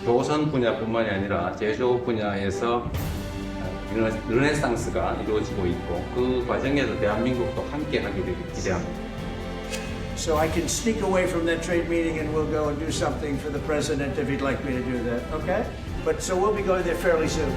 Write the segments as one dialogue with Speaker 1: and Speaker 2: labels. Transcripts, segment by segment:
Speaker 1: 조선 분야뿐만이 아니라 제조 분야에서 르네상스가 이루어지고 있고 그 과정에서 대한민국도 함께 하게 되길 기대합니다.
Speaker 2: So I can sneak away from that trade meeting and we'll go and do something for the president if he'd like me to do that, okay? But so we'll be going there fairly soon.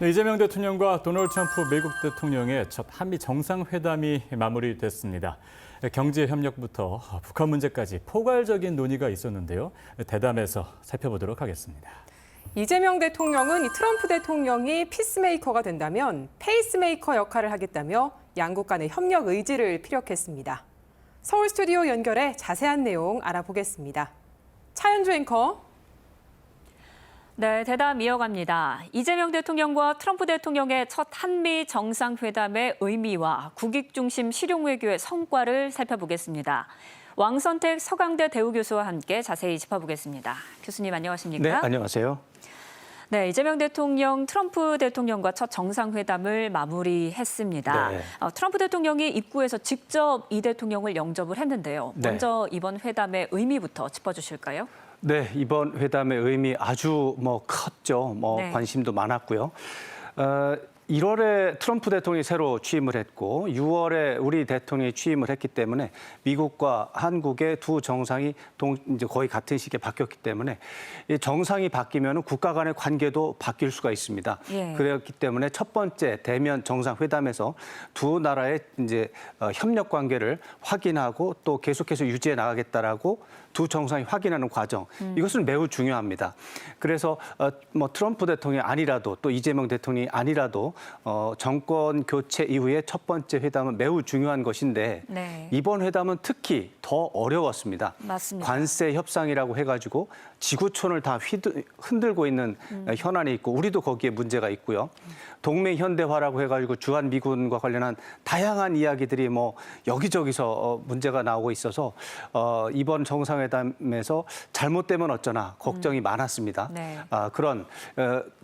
Speaker 3: 네, 이재명 대통령과 도널드 트럼프 미국 대통령의 첫 한미 정상회담이 마무리됐습니다. 경제 협력부터 북한 문제까지 포괄적인 논의가 있었는데요. 대담에서 살펴보도록 하겠습니다.
Speaker 4: 이재명 대통령은 이 트럼프 대통령이 피스메이커가 된다면 페이스메이커 역할을 하겠다며 양국 간의 협력 의지를 피력했습니다. 서울 스튜디오 연결해 자세한 내용 알아보겠습니다. 차현주 앵커.
Speaker 5: 네, 대담 이어갑니다. 이재명 대통령과 트럼프 대통령의 첫 한미 정상회담의 의미와 국익 중심 실용 외교의 성과를 살펴보겠습니다. 왕선택 서강대 대우 교수와 함께 자세히 짚어보겠습니다. 교수님 안녕하십니까?
Speaker 6: 네, 안녕하세요.
Speaker 5: 네, 이재명 대통령, 트럼프 대통령과 첫 정상회담을 마무리했습니다.
Speaker 6: 네.
Speaker 5: 트럼프 대통령이 입구에서 직접 이 대통령을 영접을 했는데요.
Speaker 6: 네.
Speaker 5: 먼저 이번 회담의 의미부터 짚어주실까요?
Speaker 6: 네, 이번 회담의 의미 아주 컸죠.
Speaker 5: 네.
Speaker 6: 관심도 많았고요. 1월에 트럼프 대통령이 새로 취임을 했고 6월에 우리 대통령이 취임을 했기 때문에 미국과 한국의 두 정상이 이제 거의 같은 시기에 바뀌었기 때문에 이 정상이 바뀌면 국가 간의 관계도 바뀔 수가 있습니다.
Speaker 5: 예.
Speaker 6: 그렇기 때문에 첫 번째 대면 정상회담에서 두 나라의 이제 협력 관계를 확인하고 또 계속해서 유지해 나가겠다라고 두 정상이 확인하는 과정, 이것은 매우 중요합니다. 그래서 트럼프 대통령이 아니라도 또 이재명 대통령이 아니라도 정권 교체 이후에 첫 번째 회담은 매우 중요한 것인데
Speaker 5: 네.
Speaker 6: 이번 회담은 특히 더 어려웠습니다.
Speaker 5: 맞습니다.
Speaker 6: 관세 협상이라고 해가지고 지구촌을 다 흔들고 있는 현안이 있고 우리도 거기에 문제가 있고요. 동맹 현대화라고 해가지고 주한 미군과 관련한 다양한 이야기들이 여기저기서 문제가 나오고 있어서 이번 정상회담에서 잘못되면 어쩌나 걱정이 많았습니다.
Speaker 5: 네.
Speaker 6: 그런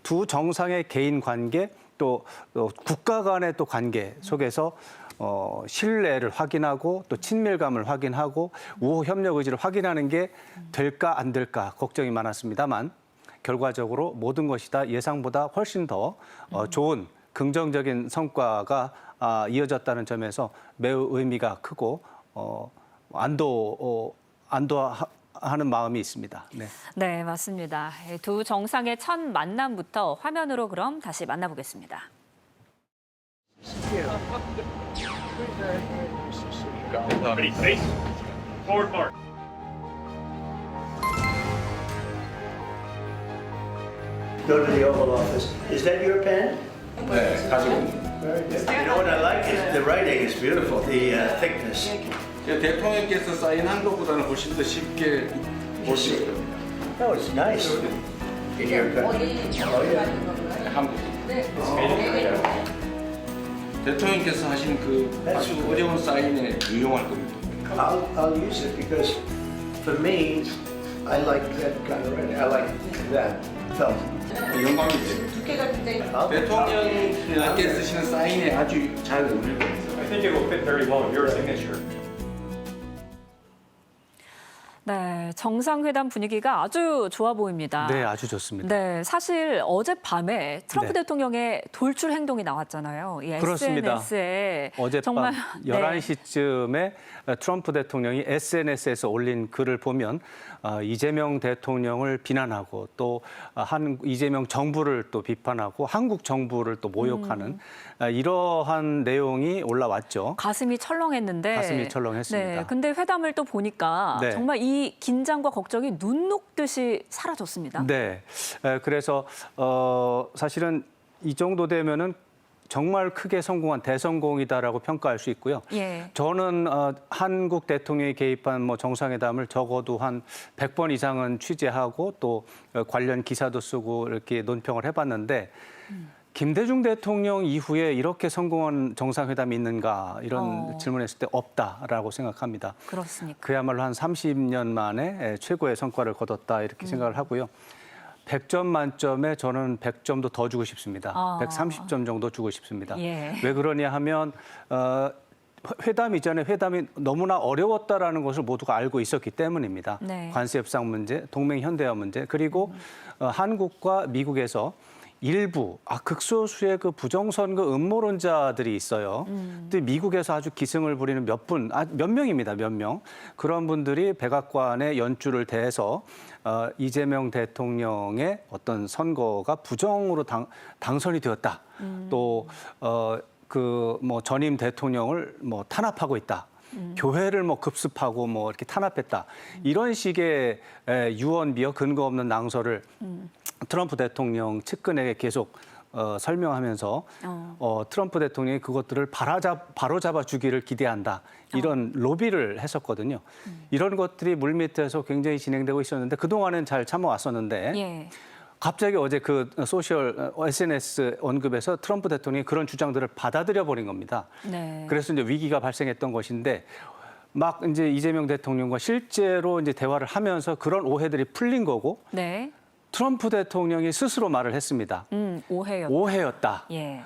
Speaker 6: 두 정상의 개인 관계 또 국가 간의 또 관계 속에서 신뢰를 확인하고 또 친밀감을 확인하고 우호 협력 의지를 확인하는 게 될까 안 될까 걱정이 많았습니다만 결과적으로 모든 것이 다 예상보다 훨씬 더 좋은 긍정적인 성과가 이어졌다는 점에서 매우 의미가 크고 안도하는 마음이 있습니다. 네.
Speaker 5: 네, 맞습니다. 두 정상의 첫 만남부터 화면으로 그럼 다시 만나보겠습니다.
Speaker 7: Ready, face. Forward march.
Speaker 2: Go to the Oval Office. Is that your pen?
Speaker 1: 네, 가지고 있습니다.
Speaker 2: Very good. You know what I like is the writing is beautiful, the thickness.
Speaker 1: 대통령께서 사인한 것보다는 훨씬 더 쉽게 볼 수 있습니다.
Speaker 2: Oh, it's nice. In your pen. Oh, yeah.
Speaker 1: 한국. 대통령께서 하신 그 아주 어려운 사인에 유용할 겁니다.
Speaker 2: I'll use it because for me, I like that kind of writing. I like that film.
Speaker 1: 영광이죠. 대통령께 쓰시는 사인에 아주 잘 어울릴 겁니다.
Speaker 7: I think it will fit very well with your signature.
Speaker 5: 네, 정상회담 분위기가 아주 좋아 보입니다.
Speaker 6: 네, 아주 좋습니다.
Speaker 5: 네, 사실 어젯밤에 트럼프
Speaker 6: 네.
Speaker 5: 대통령의 돌출 행동이 나왔잖아요. 이
Speaker 6: 그렇습니다.
Speaker 5: SNS에
Speaker 6: 어젯밤
Speaker 5: 정말
Speaker 6: 11시쯤에 트럼프 대통령이 SNS에서 올린 글을 보면 이재명 대통령을 비난하고 또 이재명 정부를 또 비판하고 한국 정부를 또 모욕하는 이러한 내용이 올라왔죠.
Speaker 5: 가슴이 철렁했는데.
Speaker 6: 가슴이 철렁했습니다.
Speaker 5: 네, 근데 회담을 또 보니까
Speaker 6: 네.
Speaker 5: 정말 이 긴장과 걱정이 눈 녹듯이 사라졌습니다.
Speaker 6: 네, 그래서 사실은 이 정도 되면은 정말 크게 성공한 대성공이다라고 평가할 수 있고요.
Speaker 5: 예.
Speaker 6: 저는 한국 대통령이 개입한 정상회담을 적어도 한 100번 이상은 취재하고 또 관련 기사도 쓰고 이렇게 논평을 해봤는데 김대중 대통령 이후에 이렇게 성공한 정상회담이 있는가 이런 질문했을 때 없다라고 생각합니다.
Speaker 5: 그렇습니까?
Speaker 6: 그야말로 한 30년 만에 최고의 성과를 거뒀다 이렇게 생각을 하고요. 100점 만점에 저는 100점도 더 주고 싶습니다. 130점 정도 주고 싶습니다.
Speaker 5: 예.
Speaker 6: 왜 그러냐 하면 회담 이전에 회담이 너무나 어려웠다라는 것을 모두가 알고 있었기 때문입니다.
Speaker 5: 네.
Speaker 6: 관세 협상 문제, 동맹 현대화 문제, 그리고 한국과 미국에서 일부 극소수의 그 부정선거 음모론자들이 있어요. 근데 미국에서 아주 기승을 부리는 몇 명입니다. 몇 명. 그런 분들이 백악관의 연주를 대해서 이재명 대통령의 어떤 선거가 부정으로 당선이 되었다. 또 전임 대통령을 탄압하고 있다. 교회를 급습하고 이렇게 탄압했다. 이런 식의 유언비어 근거 없는 낭설을 트럼프 대통령 측근에게 계속 설명하면서 트럼프 대통령이 그것들을 바로잡아 주기를 기대한다. 이런 로비를 했었거든요. 이런 것들이 물밑에서 굉장히 진행되고 있었는데 그동안은 잘 참아왔었는데
Speaker 5: 예.
Speaker 6: 갑자기 어제 그 소셜 SNS 언급에서 트럼프 대통령이 그런 주장들을 받아들여 버린 겁니다.
Speaker 5: 네.
Speaker 6: 그래서 이제 위기가 발생했던 것인데 막 이제 이재명 대통령과 실제로 이제 대화를 하면서 그런 오해들이 풀린 거고
Speaker 5: 네.
Speaker 6: 트럼프 대통령이 스스로 말을 했습니다.
Speaker 5: 오해였다.
Speaker 6: 오해였다.
Speaker 5: 예.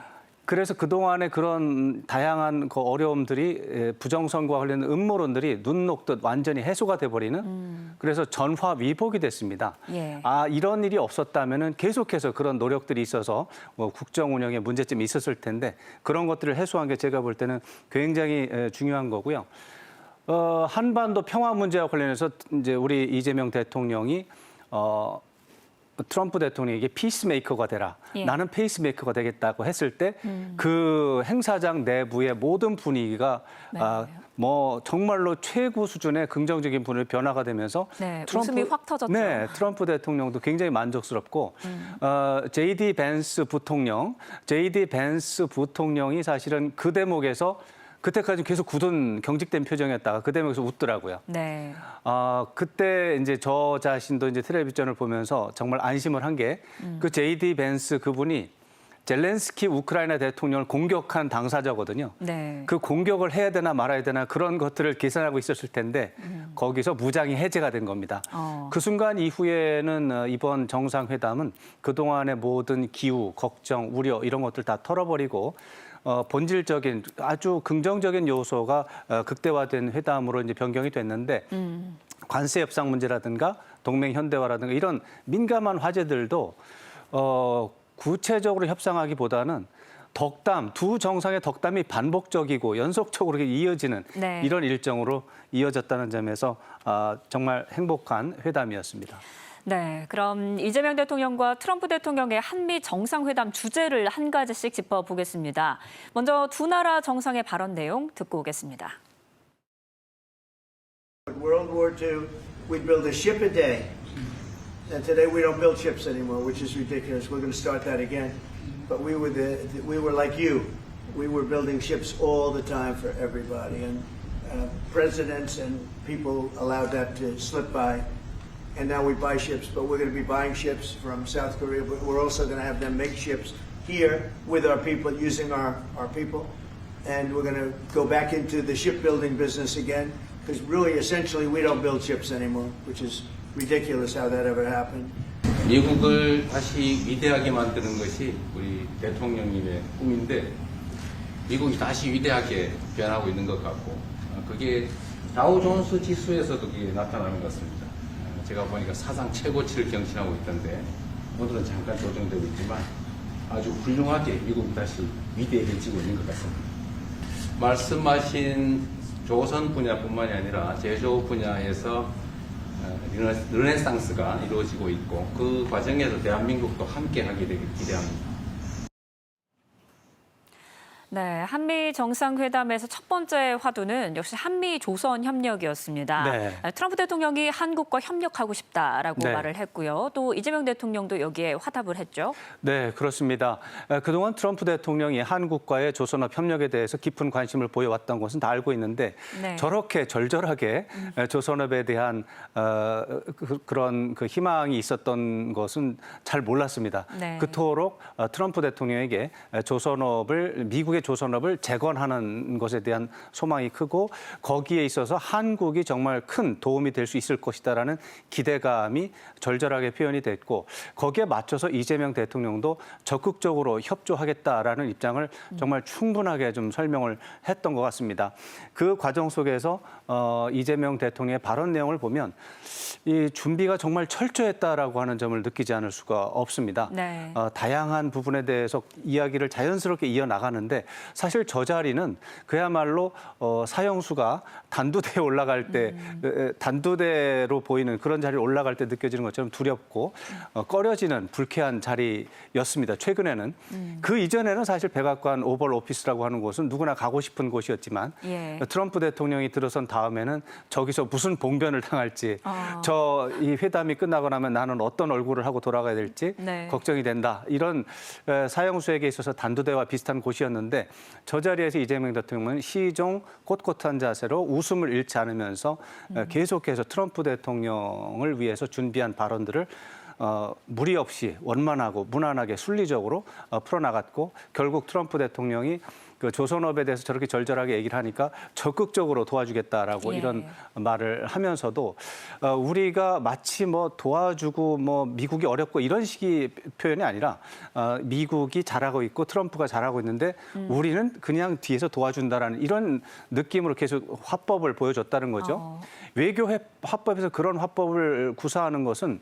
Speaker 6: 그래서 그동안의 그런 다양한 그 어려움들이 부정선거와 관련된 음모론들이 눈 녹듯 완전히 해소가 돼버리는 그래서 전화 위복이 됐습니다.
Speaker 5: 예.
Speaker 6: 이런 일이 없었다면은 계속해서 그런 노력들이 있어서 국정 운영에 문제점이 있었을 텐데 그런 것들을 해소한 게 제가 볼 때는 굉장히 중요한 거고요. 한반도 평화 문제와 관련해서 이제 우리 이재명 대통령이 트럼프 대통령에게 피스메이커가 되라.
Speaker 5: 예.
Speaker 6: 나는 페이스메이커가 되겠다고 했을 때 그 행사장 내부의 모든 분위기가 정말로 최고 수준의 긍정적인 분위기 변화가 되면서
Speaker 5: 네, 웃음이 확 터졌죠.
Speaker 6: 네, 트럼프 대통령도 굉장히 만족스럽고 JD 벤스 부통령이 사실은 그 대목에서 그때까지 계속 굳은 경직된 표정이었다가 그 대목에서 웃더라고요.
Speaker 5: 네.
Speaker 6: 그때 이제 저 자신도 이제 텔레비전을 보면서 정말 안심을 한 게 그 JD 벤스 그분이 젤렌스키 우크라이나 대통령을 공격한 당사자거든요.
Speaker 5: 네.
Speaker 6: 그 공격을 해야 되나 말아야 되나 그런 것들을 계산하고 있었을 텐데 거기서 무장이 해제가 된 겁니다. 그 순간 이후에는 이번 정상회담은 그동안의 모든 기우, 걱정, 우려 이런 것들 다 털어버리고 본질적인 아주 긍정적인 요소가 극대화된 회담으로 이제 변경이 됐는데 관세 협상 문제라든가 동맹 현대화라든가 이런 민감한 화제들도 구체적으로 협상하기보다는 두 정상의 덕담이 반복적이고 연속적으로 이어지는
Speaker 5: 네.
Speaker 6: 이런 일정으로 이어졌다는 점에서 정말 행복한 회담이었습니다.
Speaker 5: 네, 그럼 이재명 대통령과 트럼프 대통령의 한미 정상회담 주제를 한 가지씩 짚어보겠습니다. 먼저 두 나라 정상의 발언 내용 듣고 오겠습니다.
Speaker 2: World War II, we'd build a ship a day. And today we don't build ships anymore, which is ridiculous. We're going to start that again. But we were like you. We were building ships all the time for everybody. And presidents and people allowed that to slip by. And now we buy ships, but we're going to be buying ships from South Korea, but we're also going to have them make ships here with our people, using our people. And we're going to go back into the shipbuilding business again, because really, essentially, we don't build ships anymore, which is ridiculous how that ever happened.
Speaker 1: 미국을 다시 위대하게 만드는 것이 우리 대통령님의 꿈인데 미국이 다시 위대하게 변하고 있는 것 같고 그게 다우존스 지수에서도 그게 나타나는 것 같습니다. 제가 보니까 사상 최고치를 경신하고 있던데 오늘은 잠깐 조정되고 있지만 아주 훌륭하게 미국이 다시 위대해지고 있는 것 같습니다. 말씀하신 조선 분야뿐만이 아니라 제조 분야에서 르네상스가 이루어지고 있고 그 과정에서 대한민국도 함께하게 되길 기대합니다.
Speaker 5: 네, 한미 정상회담에서 첫 번째 화두는 역시 한미 조선 협력이었습니다.
Speaker 6: 네.
Speaker 5: 트럼프 대통령이 한국과 협력하고 싶다라고
Speaker 6: 네.
Speaker 5: 말을 했고요. 또 이재명 대통령도 여기에 화답을 했죠.
Speaker 6: 네, 그렇습니다. 그동안 트럼프 대통령이 한국과의 조선업 협력에 대해서 깊은 관심을 보여왔던 것은 다 알고 있는데
Speaker 5: 네.
Speaker 6: 저렇게 절절하게 조선업에 대한 그런 희망이 있었던 것은 잘 몰랐습니다.
Speaker 5: 네.
Speaker 6: 그토록 트럼프 대통령에게 미국의 조선업을 재건하는 것에 대한 소망이 크고 거기에 있어서 한국이 정말 큰 도움이 될 수 있을 것이다라는 기대감이 절절하게 표현이 됐고 거기에 맞춰서 이재명 대통령도 적극적으로 협조하겠다라는 입장을 정말 충분하게 좀 설명을 했던 것 같습니다. 그 과정 속에서 이재명 대통령의 발언 내용을 보면 이 준비가 정말 철저했다라고 하는 점을 느끼지 않을 수가 없습니다.
Speaker 5: 네.
Speaker 6: 다양한 부분에 대해서 이야기를 자연스럽게 이어나가는데 사실 저 자리는 그야말로 사형수가 단두대에 올라갈 때 단두대로 보이는 그런 자리에 올라갈 때 느껴지는 것처럼 두렵고 꺼려지는 불쾌한 자리였습니다. 최근에는. 그 이전에는 사실 백악관 오벌 오피스라고 하는 곳은 누구나 가고 싶은 곳이었지만
Speaker 5: 예.
Speaker 6: 트럼프 대통령이 들어선 다음에는 저기서 무슨 봉변을 당할지 저 이 회담이 끝나고 나면 나는 어떤 얼굴을 하고 돌아가야 될지
Speaker 5: 네.
Speaker 6: 걱정이 된다. 이런 사형수에게 있어서 단두대와 비슷한 곳이었는데 저 자리에서 이재명 대통령은 시종 꼿꼿한 자세로 웃음을 잃지 않으면서 계속해서 트럼프 대통령을 위해서 준비한 발언들을 무리 없이 원만하고 무난하게 순리적으로 풀어나갔고 결국 트럼프 대통령이 그 조선업에 대해서 저렇게 절절하게 얘기를 하니까 적극적으로 도와주겠다라고
Speaker 5: 예.
Speaker 6: 이런 말을 하면서도 우리가 마치 뭐 도와주고 뭐 미국이 어렵고 이런 식의 표현이 아니라 미국이 잘하고 있고 트럼프가 잘하고 있는데 우리는 그냥 뒤에서 도와준다라는 이런 느낌으로 계속 화법을 보여줬다는 거죠. 외교 화법에서 그런 화법을 구사하는 것은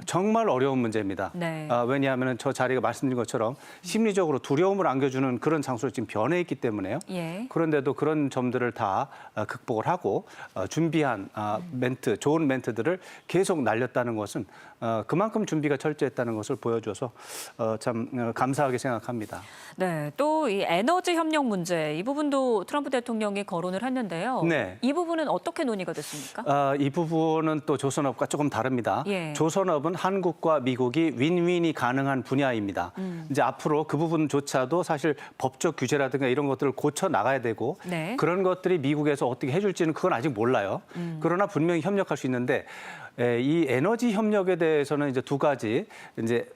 Speaker 6: 정말 어려운 문제입니다.
Speaker 5: 네.
Speaker 6: 왜냐하면 저 자리가 말씀드린 것처럼 심리적으로 두려움을 안겨주는 그런 장소로 지금 변해 있기 때문에요.
Speaker 5: 예.
Speaker 6: 그런데도 그런 점들을 다 극복을 하고 준비한 멘트, 좋은 멘트들을 계속 날렸다는 것은 그만큼 준비가 철저했다는 것을 보여줘서 참 감사하게 생각합니다.
Speaker 5: 네, 또 이 에너지 협력 문제 이 부분도 트럼프 대통령이 거론을 했는데요.
Speaker 6: 네.
Speaker 5: 이 부분은 어떻게 논의가 됐습니까?
Speaker 6: 이 부분은 또 조선업과 조금 다릅니다.
Speaker 5: 예.
Speaker 6: 조선업은 한국과 미국이 윈윈이 가능한 분야입니다. 이제 앞으로 그 부분조차도 사실 법적 규제라든가 이런 것들을 고쳐 나가야 되고
Speaker 5: 네.
Speaker 6: 그런 것들이 미국에서 어떻게 해줄지는 그건 아직 몰라요. 그러나 분명히 협력할 수 있는데 이 에너지 협력에 대해서는 이제 두 가지 이제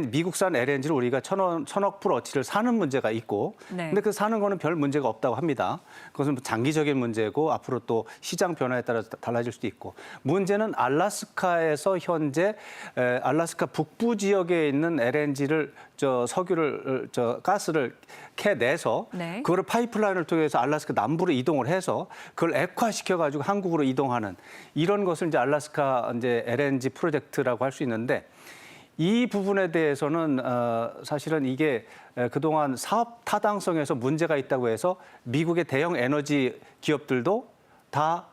Speaker 6: 미국산 LNG를 우리가 천억 불어치를 사는 문제가 있고,
Speaker 5: 네.
Speaker 6: 근데 그 사는 거는 별 문제가 없다고 합니다. 그것은 장기적인 문제고 앞으로 또 시장 변화에 따라서 달라질 수도 있고, 문제는 알래스카에서 현재 알래스카 북부 지역에 있는 LNG를 석유를 가스를 캐내서
Speaker 5: 네.
Speaker 6: 그거를 파이프라인을 통해서 알래스카 남부로 이동을 해서 그걸 액화시켜 가지고 한국으로 이동하는 이런 것을 이제 알래스카 이제 LNG 프로젝트라고 할 수 있는데 이 부분에 대해서는 사실은 이게 그동안 사업 타당성에서 문제가 있다고 해서 미국의 대형 에너지 기업들도 다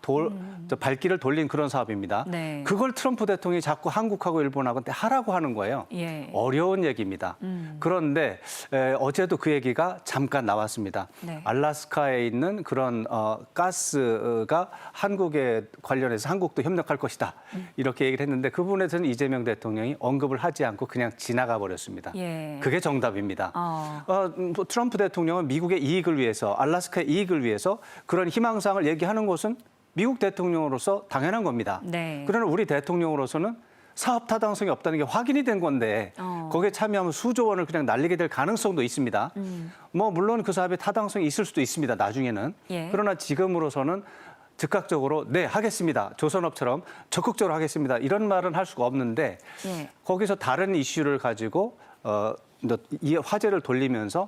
Speaker 6: 발길을 돌린 그런 사업입니다.
Speaker 5: 네.
Speaker 6: 그걸 트럼프 대통령이 자꾸 한국하고 일본하고 하라고 하는 거예요.
Speaker 5: 예.
Speaker 6: 어려운 얘기입니다. 그런데 어제도 그 얘기가 잠깐 나왔습니다.
Speaker 5: 네.
Speaker 6: 알래스카에 있는 그런 가스가 한국에 관련해서 한국도 협력할 것이다. 이렇게 얘기를 했는데 그 부분에 대해서는 이재명 대통령이 언급을 하지 않고 그냥 지나가 버렸습니다.
Speaker 5: 예.
Speaker 6: 그게 정답입니다. 트럼프 대통령은 미국의 이익을 위해서, 알래스카의 이익을 위해서 그런 희망사항을 얘기하는 것은 미국 대통령으로서 당연한 겁니다.
Speaker 5: 네.
Speaker 6: 그러나 우리 대통령으로서는 사업 타당성이 없다는 게 확인이 된 건데 거기에 참여하면 수조 원을 그냥 날리게 될 가능성도 있습니다. 뭐 물론 그 사업에 타당성이 있을 수도 있습니다. 나중에는.
Speaker 5: 예.
Speaker 6: 그러나 지금으로서는 즉각적으로 네 하겠습니다. 조선업처럼 적극적으로 하겠습니다. 이런 말은 할 수가 없는데
Speaker 5: 예.
Speaker 6: 거기서 다른 이슈를 가지고 이 화제를 돌리면서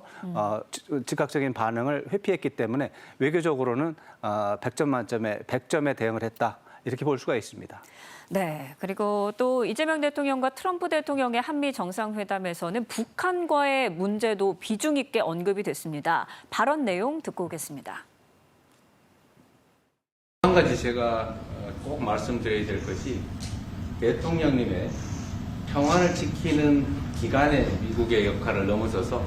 Speaker 6: 즉각적인 반응을 회피했기 때문에 외교적으로는 100점 만점에 100점에 대응을 했다. 이렇게 볼 수가 있습니다.
Speaker 5: 네, 그리고 또 이재명 대통령과 트럼프 대통령의 한미 정상회담에서는 북한과의 문제도 비중 있게 언급이 됐습니다. 발언 내용 듣고 오겠습니다.
Speaker 1: 한 가지 제가 꼭 말씀드려야 될 것이 평화를 지키는 기간의 미국의 역할을 넘어서서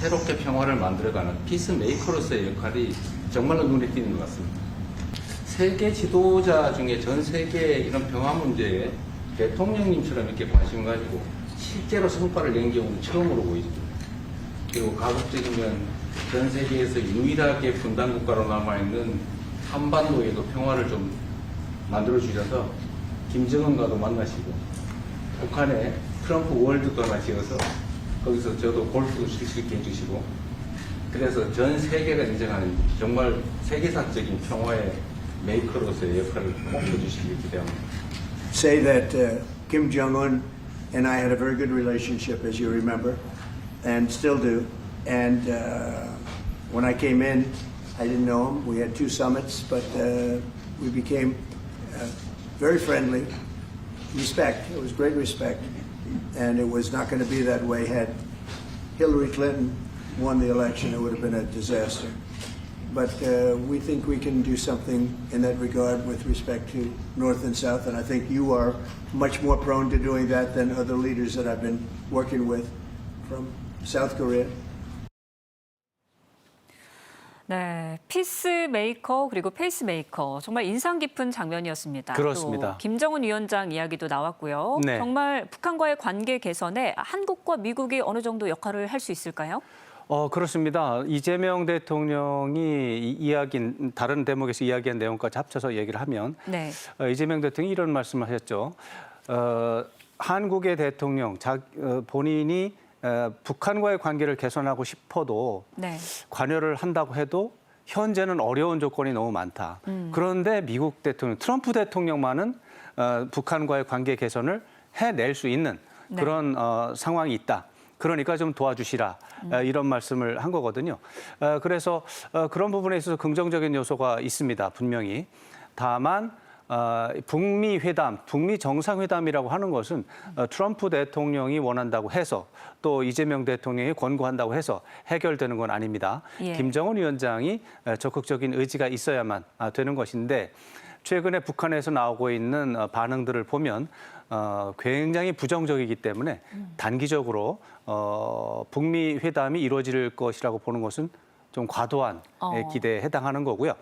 Speaker 1: 새롭게 평화를 만들어가는 피스메이커로서의 역할이 정말로 눈에 띄는 것 같습니다. 세계 지도자 중에 전 세계 이런 평화 문제에 대통령님처럼 이렇게 관심 가지고 실제로 성과를 낸 경우는 처음으로 보입니다. 그리고 가급적이면 전 세계에서 유일하게 분단 국가로 남아있는 한반도에도 평화를 좀 만들어 주셔서 김정은과도 만나시고 북한에 트럼프 월드도 하나 지어서 거기서 저도 골프도 칠 수 있게 해주시고 그래서 전 세계가 인정하는 정말 세계사적인 평화의 메이커로서의 역할을 꼭 해주시길 기대합니다.
Speaker 2: Say that Kim Jong-un and I had a very good relationship, as you remember, and still do. And when I came in, I didn't know him. We had 2 summits, but we became very friendly. Respect. It was great respect. And it was not going to be that way had Hillary Clinton won the election. It would have been a disaster. But we think we can do something in that regard with respect to North and South, and I think you are much more prone to doing that than other leaders that I've been working with from South Korea.
Speaker 5: 네, 피스메이커 그리고 페이스메이커 정말 인상 깊은 장면이었습니다.
Speaker 6: 그렇습니다.
Speaker 5: 또 김정은 위원장 이야기도 나왔고요.
Speaker 6: 네.
Speaker 5: 정말 북한과의 관계 개선에 한국과 미국이 어느 정도 역할을 할 수 있을까요?
Speaker 6: 그렇습니다. 이재명 대통령이 다른 대목에서 이야기한 내용까지 합쳐서 얘기를 하면
Speaker 5: 네.
Speaker 6: 이재명 대통령이 이런 말씀을 하셨죠. 한국의 대통령, 본인이 북한과의 관계를 개선하고 싶어도
Speaker 5: 네.
Speaker 6: 관여를 한다고 해도 현재는 어려운 조건이 너무 많다. 그런데 미국 대통령, 트럼프 대통령만은 북한과의 관계 개선을 해낼 수 있는 그런 상황이 있다. 그러니까 좀 도와주시라 이런 말씀을 한 거거든요. 그래서 그런 부분에 있어서 긍정적인 요소가 있습니다. 분명히. 다만 북미 회담, 북미 정상회담이라고 하는 것은 트럼프 대통령이 원한다고 해서 또 이재명 대통령이 권고한다고 해서 해결되는 건 아닙니다.
Speaker 5: 예.
Speaker 6: 김정은 위원장이 적극적인 의지가 있어야만 되는 것인데 최근에 북한에서 나오고 있는 반응들을 보면 굉장히 부정적이기 때문에 단기적으로 북미 회담이 이루어질 것이라고 보는 것은 좀 과도한 기대에 해당하는 거고요.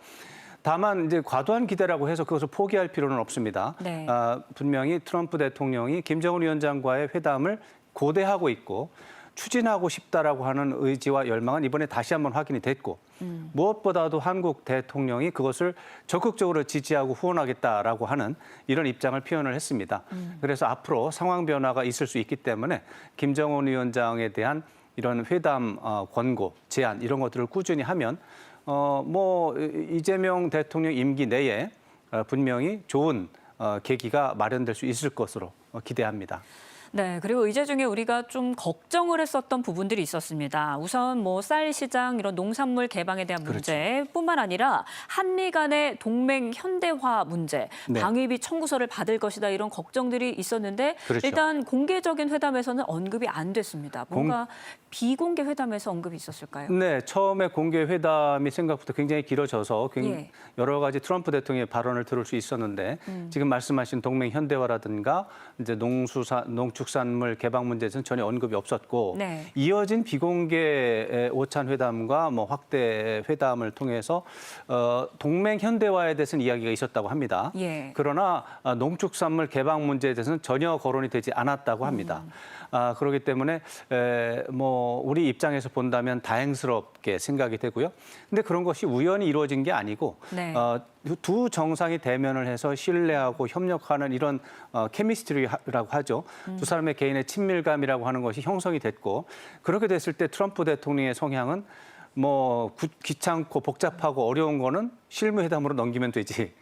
Speaker 6: 다만 이제 과도한 기대라고 해서 그것을 포기할 필요는 없습니다.
Speaker 5: 네.
Speaker 6: 분명히 트럼프 대통령이 김정은 위원장과의 회담을 고대하고 있고 추진하고 싶다라고 하는 의지와 열망은 이번에 다시 한번 확인이 됐고 무엇보다도 한국 대통령이 그것을 적극적으로 지지하고 후원하겠다라고 하는 이런 입장을 표현을 했습니다. 그래서 앞으로 상황 변화가 있을 수 있기 때문에 김정은 위원장에 대한 이런 회담 권고, 제안 이런 것들을 꾸준히 하면 이재명 대통령 임기 내에 분명히 좋은 계기가 마련될 수 있을 것으로 기대합니다.
Speaker 5: 네, 그리고 의제 중에 우리가 좀 걱정을 했었던 부분들이 있었습니다. 우선 쌀 시장 이런 농산물 개방에 대한 문제뿐만 아니라 한미 간의 동맹 현대화 문제,
Speaker 6: 네.
Speaker 5: 방위비 청구서를 받을 것이다 이런 걱정들이 있었는데
Speaker 6: 그렇죠.
Speaker 5: 일단 공개적인 회담에서는 언급이 안 됐습니다. 뭔가 비공개 회담에서 언급이 있었을까요?
Speaker 6: 네, 처음에 공개 회담이 생각보다 굉장히 길어져서
Speaker 5: 예.
Speaker 6: 여러 가지 트럼프 대통령의 발언을 들을 수 있었는데 지금 말씀하신 동맹 현대화라든가 이제 농축산물 개방 문제에서는 전혀 언급이 없었고
Speaker 5: 네.
Speaker 6: 이어진 비공개 오찬 회담과 확대 회담을 통해서 동맹 현대화에 대해서는 이야기가 있었다고 합니다.
Speaker 5: 예.
Speaker 6: 그러나 농축산물 개방 문제에 대해서는 전혀 거론이 되지 않았다고 합니다. 그렇기 때문에 우리 입장에서 본다면 다행스럽게 생각이 되고요. 근데 그런 것이 우연히 이루어진 게 아니고
Speaker 5: 네.
Speaker 6: 두 정상이 대면을 해서 신뢰하고 협력하는 이런 케미스트리라고 하죠. 두 사람의 개인의 친밀감이라고 하는 것이 형성이 됐고 그렇게 됐을 때 트럼프 대통령의 성향은 귀찮고 복잡하고 어려운 거는 실무회담으로 넘기면 되지.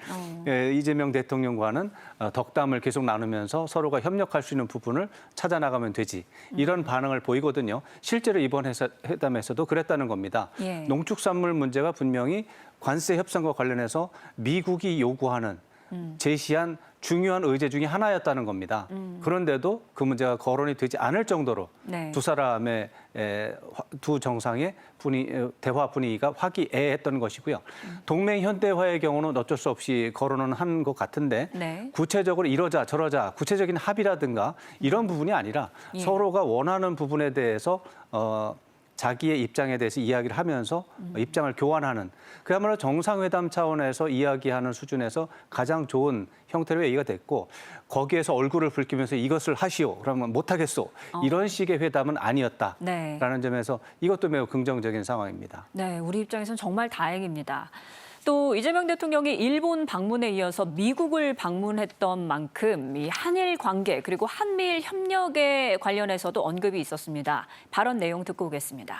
Speaker 6: 이재명 대통령과는 덕담을 계속 나누면서 서로가 협력할 수 있는 부분을 찾아나가면 되지. 이런 반응을 보이거든요. 실제로 이번 회담에서도 그랬다는 겁니다.
Speaker 5: 예.
Speaker 6: 농축산물 문제가 분명히 관세 협상과 관련해서 미국이 요구하는 제시한 중요한 의제 중에 하나였다는 겁니다. 그런데도 그 문제가 거론이 되지 않을 정도로
Speaker 5: 네.
Speaker 6: 두 정상의 대화 분위기가 화기애애했던 것이고요. 동맹 현대화의 경우는 어쩔 수 없이 거론은 한 것 같은데
Speaker 5: 네.
Speaker 6: 구체적으로 이러자 저러자 구체적인 합의라든가 이런 부분이 아니라
Speaker 5: 예.
Speaker 6: 서로가 원하는 부분에 대해서 자기의 입장에 대해서 이야기를 하면서 입장을 교환하는 그야말로 정상회담 차원에서 이야기하는 수준에서 가장 좋은 형태로 얘기가 됐고 거기에서 얼굴을 붉히면서 이것을 하시오. 그러면 못하겠소. 이런 식의 회담은 아니었다라는
Speaker 5: 네.
Speaker 6: 점에서 이것도 매우 긍정적인 상황입니다.
Speaker 5: 네, 우리 입장에서는 정말 다행입니다. 또 이재명 대통령이 일본 방문에 이어서 미국을 방문했던 만큼 이 한일 관계 그리고 한미일 협력에 관련해서도 언급이 있었습니다. 발언 내용 듣고 오겠습니다.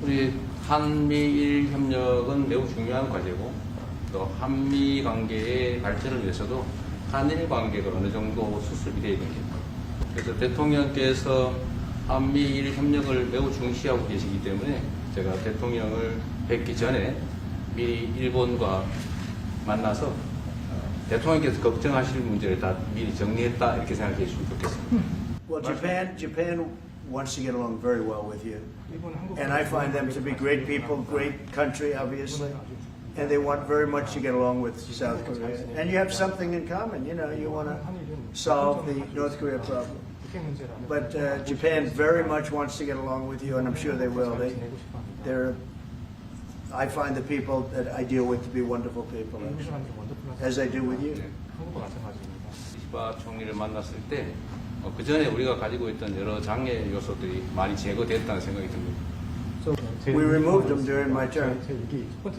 Speaker 1: 우리 한미일 협력은 매우 중요한 과제고 또 한미 관계의 발전을 위해서도 한일 관계가 어느 정도 수습이 되어야 됩니다. 그래서 대통령께서 한미일 협력을 매우 중시하고 계시기 때문에 제가 대통령을 뵙기 전에 미리 일본과 만나서 대통령께서 걱정하실 문제를 다 미리 정리했다 이렇게 생각해 주시면 좋겠습니다.
Speaker 2: Well, Japan wants to get along very well with you. And I find them to be great people, great country, obviously. And they want very much to get along with South Korea. And you have something in common, you know, you want to solve the North Korea problem. But Japan very much wants to get along with you, and I'm sure they will. I find the people that I deal with to be wonderful people, actually, as I do with you.
Speaker 1: 이시바 총리를 만났을 때 그 전에 우리가 가지고 있던 여러 장애 요소들이 많이 제거됐다는 생각이 듭니다.
Speaker 2: We removed them during my term.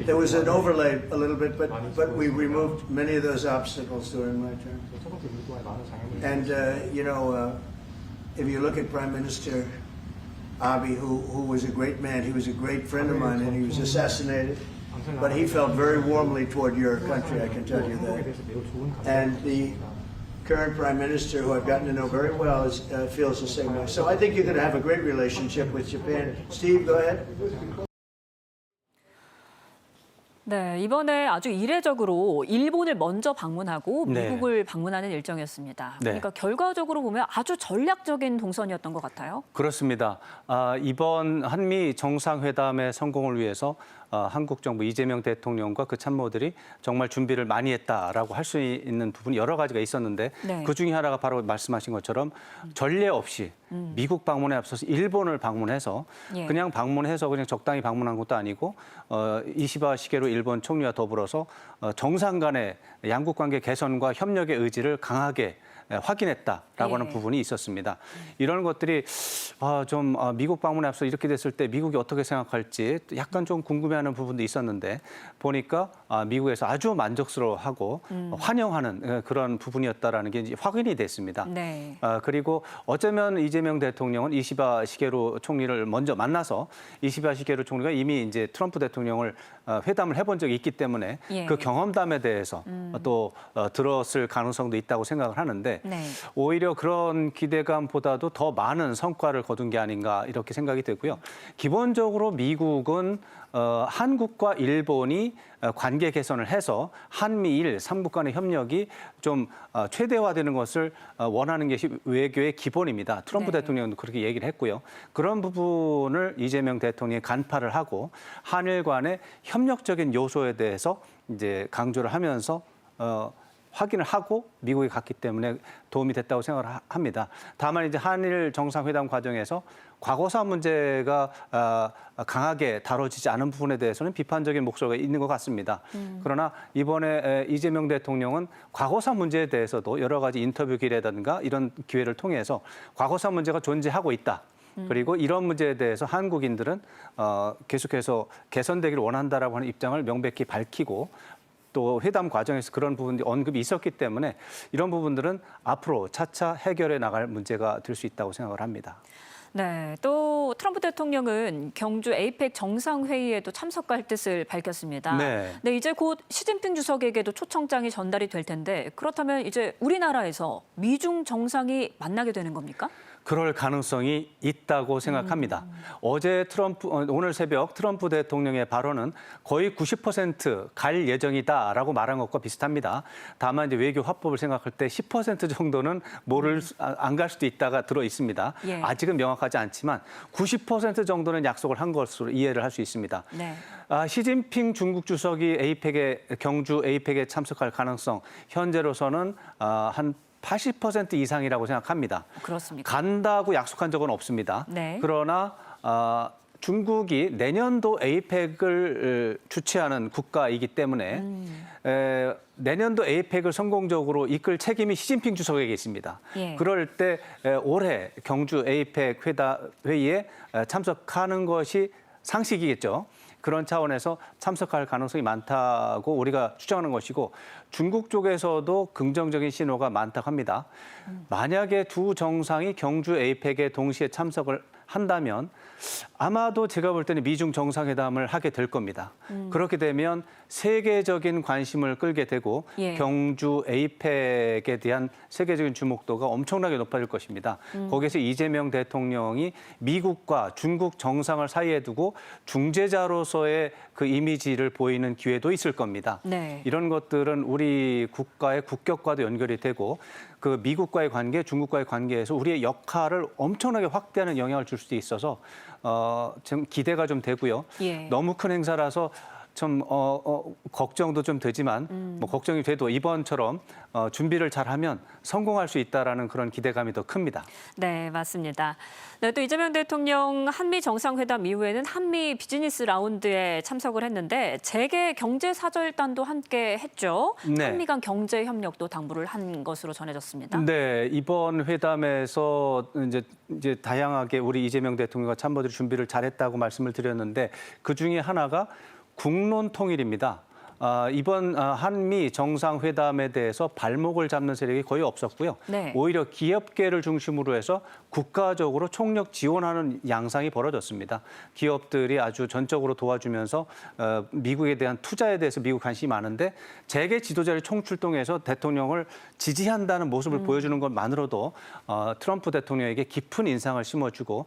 Speaker 2: There was an overlay a little bit, but we removed many of those obstacles during my term. And, if you look at Prime Minister Abe, who was a great man, he was a great friend of mine, and he was assassinated. But he felt very warmly toward your country, I can tell you that. And the current Prime Minister, who I've gotten to know very well, feels the same way. So I think you're going to have a great relationship with Japan. Steve, go ahead.
Speaker 5: 네, 이번에 아주 이례적으로 일본을 먼저 방문하고
Speaker 6: 네.
Speaker 5: 미국을 방문하는 일정이었습니다.
Speaker 6: 네.
Speaker 5: 그러니까 결과적으로 보면 아주 전략적인 동선이었던 것 같아요.
Speaker 6: 그렇습니다. 이번 한미 정상회담의 성공을 위해서 한국 정부 이재명 대통령과 그 참모들이 정말 준비를 많이 했다라고 할 수 있는 부분이 여러 가지가 있었는데
Speaker 5: 네.
Speaker 6: 그 중에 하나가 바로 말씀하신 것처럼 전례 없이 미국 방문에 앞서서 일본을 방문해서
Speaker 5: 예.
Speaker 6: 그냥 방문해서 그냥 적당히 방문한 것도 아니고 이시바 시게루 일본 총리와 더불어서 정상 간의 양국 관계 개선과 협력의 의지를 강하게 확인했다라고 하는
Speaker 5: 예.
Speaker 6: 부분이 있었습니다. 이런 것들이 좀 미국 방문에 앞서 이렇게 됐을 때 미국이 어떻게 생각할지 약간 좀 궁금해하는 부분도 있었는데 보니까 미국에서 아주 만족스러워하고 환영하는 그런 부분이었다라는 게 이제 확인이 됐습니다.
Speaker 5: 네.
Speaker 6: 그리고 어쩌면 이재명 대통령은 이시바 시게루 총리를 먼저 만나서 이시바 시게루 총리가 이미 이제 트럼프 대통령을 회담을 해본 적이 있기 때문에
Speaker 5: 예.
Speaker 6: 그 경험담에 대해서 또 들었을 가능성도 있다고 생각을 하는데
Speaker 5: 네.
Speaker 6: 오히려 그런 기대감보다도 더 많은 성과를 거둔 게 아닌가 이렇게 생각이 되고요. 기본적으로 미국은 한국과 일본이 관계 개선을 해서 한미일 삼국 간의 협력이 좀 최대화되는 것을 원하는 것이 외교의 기본입니다. 트럼프
Speaker 5: 네.
Speaker 6: 대통령도 그렇게 얘기를 했고요. 그런 부분을 이재명 대통령이 간파를 하고 한일 간의 협력적인 요소에 대해서 이제 강조를 하면서 확인을 하고 미국에 갔기 때문에 도움이 됐다고 생각을 합니다. 다만 이제 한일 정상회담 과정에서 과거사 문제가 강하게 다뤄지지 않은 부분에 대해서는 비판적인 목소리가 있는 것 같습니다. 그러나 이번에 이재명 대통령은 과거사 문제에 대해서도 여러 가지 인터뷰 기회라든가 이런 기회를 통해서 과거사 문제가 존재하고 있다. 그리고 이런 문제에 대해서 한국인들은 계속해서 개선되기를 원한다라고 하는 입장을 명백히 밝히고 또 회담 과정에서 그런 부분이 언급이 있었기 때문에 이런 부분들은 앞으로 차차 해결해 나갈 문제가 될 수 있다고 생각을 합니다.
Speaker 5: 네, 또 트럼프 대통령은 경주 에이펙 정상회의에도 참석할 뜻을 밝혔습니다.
Speaker 6: 네.
Speaker 5: 네, 이제 곧 시진핑 주석에게도 초청장이 전달이 될 텐데 그렇다면 이제 우리나라에서 미중 정상이 만나게 되는 겁니까?
Speaker 6: 그럴 가능성이 있다고 생각합니다. 오늘 새벽 트럼프 대통령의 발언은 거의 90% 예정이다라고 말한 것과 비슷합니다. 다만 이제 외교 화법을 생각할 때 10% 정도는 안 갈 수도 있다가 들어 있습니다.
Speaker 5: 예.
Speaker 6: 아직은 명확하지 않지만 90% 정도는 약속을 한 것으로 이해를 할 수 있습니다.
Speaker 5: 네.
Speaker 6: 시진핑 중국 주석이 경주 에이펙에 참석할 가능성 현재로서는 한 80% 이상이라고 생각합니다.
Speaker 5: 그렇습니까?
Speaker 6: 간다고 약속한 적은 없습니다.
Speaker 5: 네.
Speaker 6: 그러나 중국이 내년도 에이펙을 주최하는 국가이기 때문에 내년도 에이펙을 성공적으로 이끌 책임이 시진핑 주석에게 있습니다.
Speaker 5: 예.
Speaker 6: 그럴 때 올해 경주 에이펙 회의에 참석하는 것이 상식이겠죠. 그런 차원에서 참석할 가능성이 많다고 우리가 추정하는 것이고 중국 쪽에서도 긍정적인 신호가 많다고 합니다. 만약에 두 정상이 경주 에이펙에 동시에 참석을 한다면 아마도 제가 볼 때는 미중 정상회담을 하게 될 겁니다. 그렇게 되면 세계적인 관심을 끌게 되고
Speaker 5: 예.
Speaker 6: 경주 에이펙에 대한 세계적인 주목도가 엄청나게 높아질 것입니다. 거기에서 이재명 대통령이 미국과 중국 정상을 사이에 두고 중재자로서의 그 이미지를 보이는 기회도 있을 겁니다.
Speaker 5: 네.
Speaker 6: 이런 것들은 우리 국가의 국격과도 연결이 되고 그 미국과의 관계, 중국과의 관계에서 우리의 역할을 엄청나게 확대하는 영향을 줄 수도 있어서 좀 기대가 좀 되고요.
Speaker 5: 예.
Speaker 6: 너무 큰 행사라서 좀 걱정도 좀 되지만 뭐 걱정이 돼도 이번처럼 준비를 잘하면 성공할 수 있다라는 그런 기대감이 더 큽니다.
Speaker 5: 네, 맞습니다. 네, 또 이재명 대통령 한미 정상회담 이후에는 한미 비즈니스 라운드에 참석을 했는데 재계 경제사절단도 함께 했죠.
Speaker 6: 네.
Speaker 5: 한미 간 경제 협력도 당부를 한 것으로 전해졌습니다.
Speaker 6: 네, 이번 회담에서 이제 다양하게 우리 이재명 대통령과 참모들이 준비를 잘했다고 말씀을 드렸는데 그 중에 하나가 국론 통일입니다. 이번 한미 정상회담에 대해서 발목을 잡는 세력이 거의 없었고요.
Speaker 5: 네.
Speaker 6: 오히려 기업계를 중심으로 해서 국가적으로 총력 지원하는 양상이 벌어졌습니다. 기업들이 아주 전적으로 도와주면서 미국에 대한 투자에 대해서 미국 관심이 많은데 재계 지도자를 총출동해서 대통령을 지지한다는 모습을 보여주는 것만으로도 트럼프 대통령에게 깊은 인상을 심어주고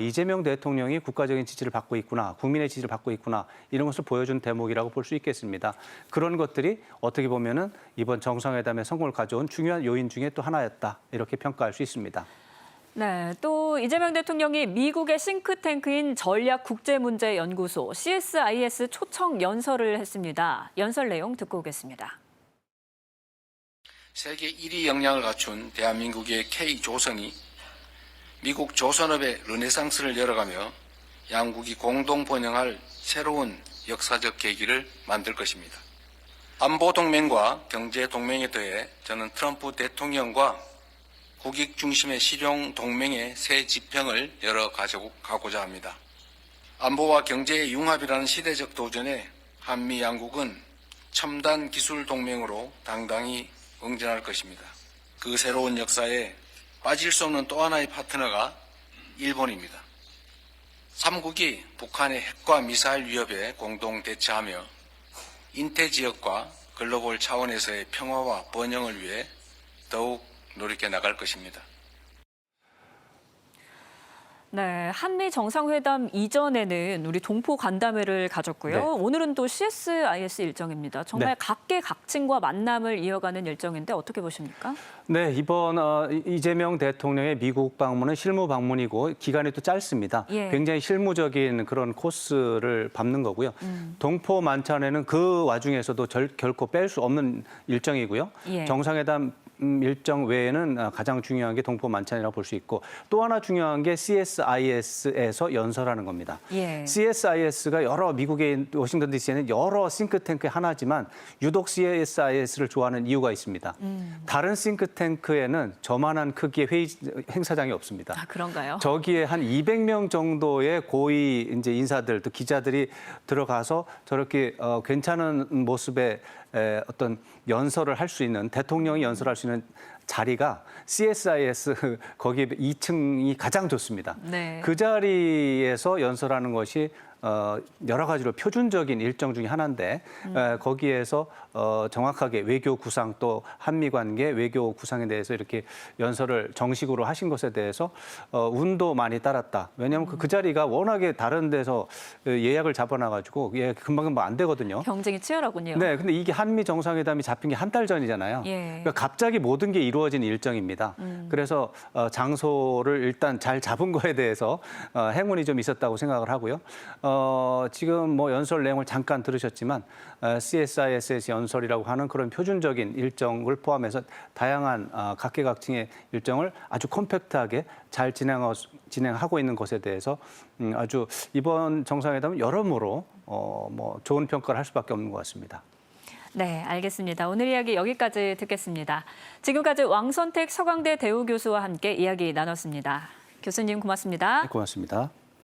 Speaker 6: 이재명 대통령이 국가적인 지지를 받고 있구나, 국민의 지지를 받고 있구나 이런 것을 보여준 대목이라고 볼 수 있겠습니다. 그런 것들이 어떻게 보면은 이번 정상회담의 성공을 가져온 중요한 요인 중에 또 하나였다 이렇게 평가할 수 있습니다.
Speaker 5: 네, 또 이재명 대통령이 미국의 싱크탱크인 전략국제문제연구소 CSIS 초청 연설을 했습니다. 연설 내용 듣고 오겠습니다.
Speaker 1: 세계 1위 역량을 갖춘 대한민국의 K조선이 미국 조선업의 르네상스를 열어가며 양국이 공동 번영할 새로운 역사적 계기를 만들 것입니다. 안보 동맹과 경제 동맹에 더해 저는 트럼프 대통령과 국익 중심의 실용 동맹의 새 지평을 열어 가고자 합니다. 안보와 경제의 융합이라는 시대적 도전에 한미 양국은 첨단 기술 동맹으로 당당히 응전할 것입니다. 그 새로운 역사에 빠질 수 없는 또 하나의 파트너가 일본입니다. 3국이 북한의 핵과 미사일 위협에 공동 대처하며 인태 지역과 글로벌 차원에서의 평화와 번영을 위해 더욱 노력해 나갈 것입니다.
Speaker 5: 네, 한미 정상회담 이전에는 우리 동포 간담회를 가졌고요.
Speaker 6: 네.
Speaker 5: 오늘은 또 CSIS 일정입니다. 정말
Speaker 6: 네.
Speaker 5: 각계각층과 만남을 이어가는 일정인데 어떻게 보십니까?
Speaker 6: 네, 이번 이재명 대통령의 미국 방문은 실무 방문이고 기간이 또 짧습니다.
Speaker 5: 예.
Speaker 6: 굉장히 실무적인 그런 코스를 밟는 거고요. 동포 만찬에는 그 와중에서도 결코 뺄 수 없는 일정이고요.
Speaker 5: 예.
Speaker 6: 정상회담 일정 외에는 가장 중요한 게 동포 만찬이라고 볼 수 있고 또 하나 중요한 게 CSIS에서 연설하는 겁니다.
Speaker 5: 예.
Speaker 6: CSIS가 미국의 워싱턴 DC에는 여러 싱크탱크의 하나지만 유독 CSIS를 좋아하는 이유가 있습니다. 다른 싱크탱크에는 저만한 크기의 행사장이 없습니다.
Speaker 5: 아, 그런가요?
Speaker 6: 저기에 한 200명 정도의 고위 이제 인사들, 또 기자들이 들어가서 저렇게 괜찮은 모습의 어떤 연설을 할 수 있는 대통령이 연설할 수 있는 자리가 CSIS 거기 2층이 가장 좋습니다.
Speaker 5: 네.
Speaker 6: 그 자리에서 연설하는 것이 여러 가지로 표준적인 일정 중에 하나인데 거기에서 정확하게 외교 구상 또 한미 관계 외교 구상에 대해서 이렇게 연설을 정식으로 하신 것에 대해서 운도 많이 따랐다. 왜냐하면 그 자리가 워낙에 다른 데서 예약을 잡아놔가지고 금방 안 되거든요.
Speaker 5: 경쟁이 치열하군요.
Speaker 6: 네, 근데 이게 한미 정상회담이 잡힌 게 한 달 전이잖아요.
Speaker 5: 예.
Speaker 6: 그러니까 갑자기 모든 게 이루어진 일정입니다. 그래서 장소를 일단 잘 잡은 거에 대해서 행운이 좀 있었다고 생각을 하고요. 지금 뭐 연설 내용을 잠깐 들으셨지만 CSIS 연설이라고 하는 그런 표준적인 일정을 포함해서 다양한 각계각층의 일정을 아주 컴팩트하게 잘 진행하고 있는 것에 대해서 아주 이번 정상회담은 여러모로 뭐 좋은 평가를 할 수밖에 없는 것 같습니다.
Speaker 5: 네, 알겠습니다. 오늘 이야기 여기까지 듣겠습니다. 지금까지 왕선택 서강대 대우 교수와 함께 이야기 나눴습니다. 교수님 고맙습니다.
Speaker 6: 네, 고맙습니다.